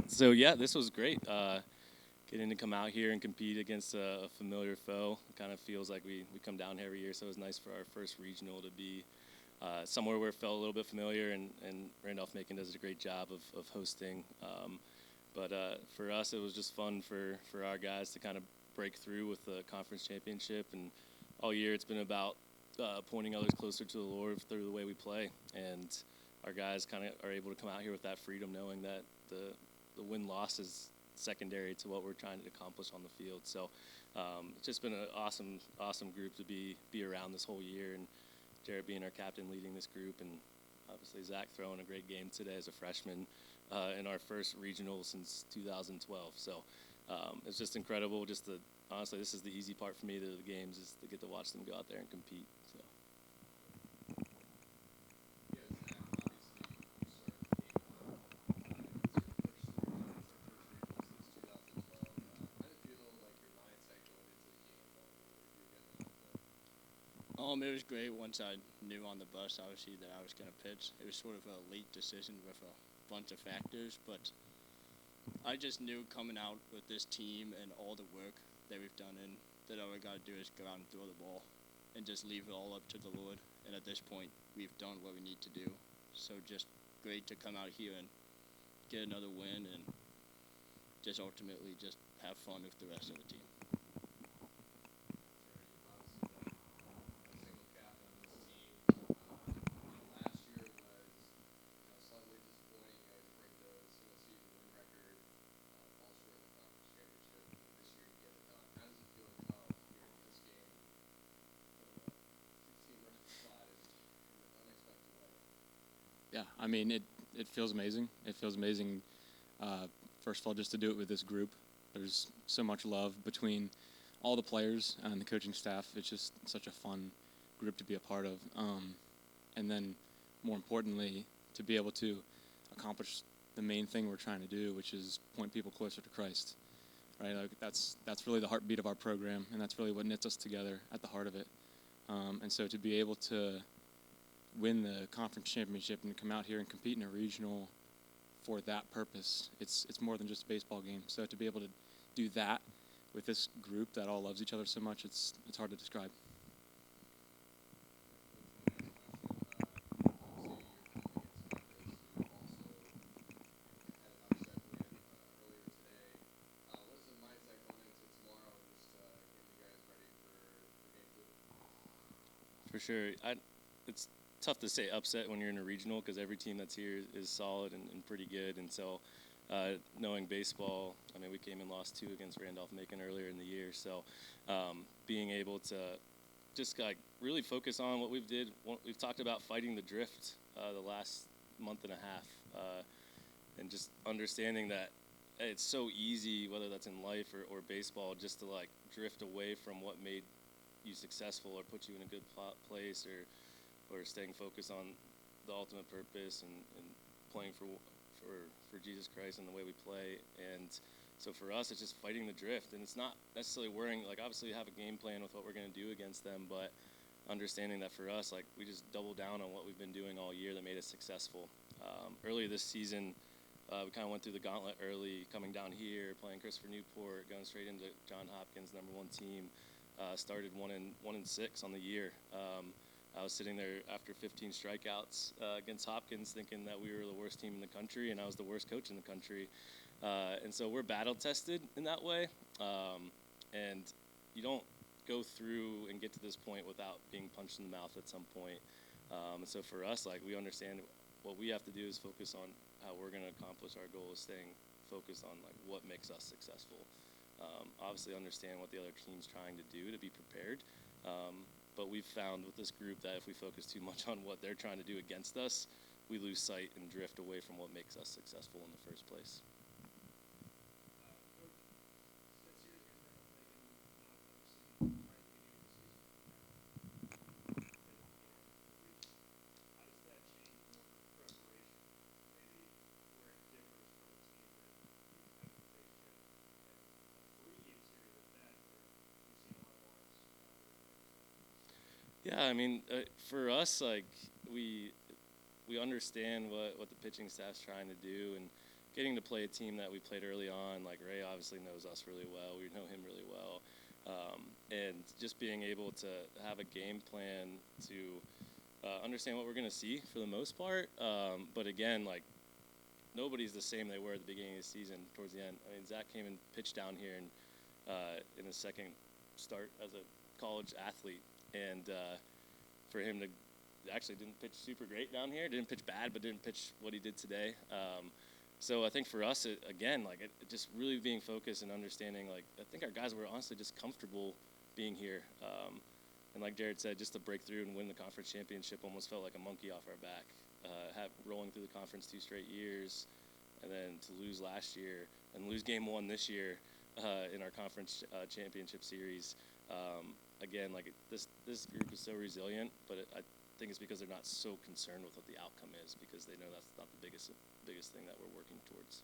So yeah, this was great. Getting to come out here and compete against a familiar foe. It kind of feels like we come down here every year, so it was nice for our first regional to be somewhere where it felt a little bit familiar, and Randolph-Macon does a great job of hosting. But for us, it was just fun for our guys to kind of break through with the conference championship, and all year it's been about pointing others closer to the Lord through the way we play, and our guys kind of are able to come out here with that freedom, knowing that the win-loss is secondary to what we're trying to accomplish on the field. So it's just been an awesome group to be around this whole year, and Jarrett being our captain leading this group, and obviously Zach throwing a great game today as a freshman in our first regional since 2012. So it's just incredible. Honestly, this is the easy part for me to the games, is to get to watch them go out there and compete. So. It was great once I knew on the bus, obviously, that I was going to pitch. It was sort of a late decision with a bunch of factors, but I just knew coming out with this team and all the work that we've done in that all we got to do is go out and throw the ball and just leave it all up to the Lord. And at this point, we've done what we need to do. So just great to come out here and get another win and just ultimately just have fun with the rest of the team. Yeah, I mean, it feels amazing. It feels amazing, first of all, just to do it with this group. There's so much love between all the players and the coaching staff. It's just such a fun group to be a part of. And then, more importantly, to be able to accomplish the main thing we're trying to do, which is point people closer to Christ. Right? Like that's really the heartbeat of our program, and that's really what knits us together at the heart of it. And so to be able to win the conference championship and come out here and compete in a regional for that purpose, it's more than just a baseball game. So to be able to do that with this group that all loves each other so much, it's hard to describe. For sure. It's tough to say upset when you're in a regional, because every team that's here is solid and pretty good. And so knowing baseball, I mean, we came and lost 2 against Randolph-Macon earlier in the year. So being able to just really focus on what we've talked about, fighting the drift the last month and a half, and just understanding that it's so easy, whether that's in life or baseball, just to drift away from what made you successful or put you in a good place, or staying focused on the ultimate purpose and playing for Jesus Christ and the way we play. And so for us, it's just fighting the drift, and it's not necessarily worrying. Obviously, we have a game plan with what we're going to do against them, but understanding that for us, we just double down on what we've been doing all year that made us successful. Earlier this season, we kind of went through the gauntlet early, coming down here, playing Christopher Newport, going straight into John Hopkins, #1 team. Started 1-6 on the year. I was sitting there after 15 strikeouts against Hopkins, thinking that we were the worst team in the country, and I was the worst coach in the country. And so we're battle tested in that way. And you don't go through and get to this point without being punched in the mouth at some point. And so for us, we understand what we have to do is focus on how we're going to accomplish our goal, is staying focused on what makes us successful. Obviously understand what the other team's trying to do to be prepared. But we've found with this group that if we focus too much on what they're trying to do against us, we lose sight and drift away from what makes us successful in the first place. Yeah, I mean, for us, we understand what the pitching staff's trying to do, and getting to play a team that we played early on, like Ray obviously knows us really well. We know him really well. And just being able to have a game plan to understand what we're going to see for the most part. But again, like, nobody's the same they were at the beginning of the season towards the end. I mean, Zach came and pitched down here in his second start as a college athlete. And for him to actually didn't pitch super great down here, didn't pitch bad, but didn't pitch what he did today. So I think for us, again, like it just really being focused and understanding, like, I think our guys were honestly just comfortable being here. And like Jarrett said, just to break through and win the conference championship almost felt like a monkey off our back. Rolling through the conference 2 straight years, and then to lose last year and lose game 1 this year in our conference championship series. Again, like this group is so resilient, but I think it's because they're not so concerned with what the outcome is, because they know that's not the biggest thing that we're working towards.